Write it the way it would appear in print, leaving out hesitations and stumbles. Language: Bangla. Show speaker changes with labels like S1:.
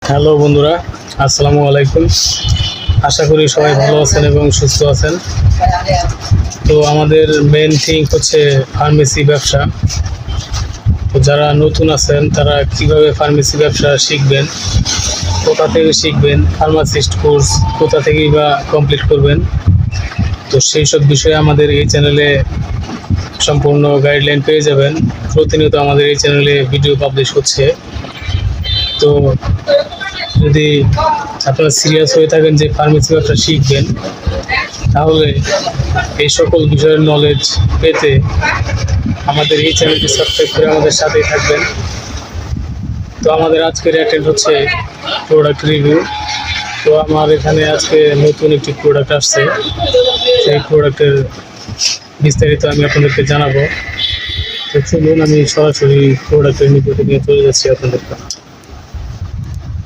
S1: হ্যালো বন্ধুরা, আসসালামু আলাইকুম। আশা করি সবাই ভালো আছেন এবং সুস্থ আছেন। তো আমাদের মেন থিং হচ্ছে ফার্মেসি ব্যবসা। তো যারা নতুন আছেন তারা কিভাবে ফার্মেসি ব্যবসা শিখবেন, কোথা থেকে শিখবেন, ফার্মাসিস্ট কোর্স কোথা থেকেই বা কমপ্লিট করবেন, তো সেই সব বিষয়ে আমাদের এই চ্যানেলে সম্পূর্ণ গাইডলাইন পেয়ে যাবেন। প্রতিনিয়ত আমাদের এই চ্যানেলে ভিডিও পাবলিশ হচ্ছে। তো যদি আপনারা সিরিয়াস হয়ে থাকেন যে ফার্মেসি ব্যবসা শিখবেন, তাহলে এই সকল বিষয়ের নলেজ পেতে আমাদের এই চ্যানেলটি সাবস্ক্রাইব করে আমাদের সাথেই থাকবেন। তো আমাদের আজকের অ্যাটেন্ড হচ্ছে প্রোডাক্ট রিভিউ। তো আমার এখানে আজকে নতুন একটি প্রোডাক্ট আসছে, সেই প্রোডাক্টের বিস্তারিত আমি আপনাদেরকে জানাবো। তো চলুন আমি সরাসরি প্রোডাক্টের নিকটে নিয়ে চলে যাচ্ছি আপনাদেরকে।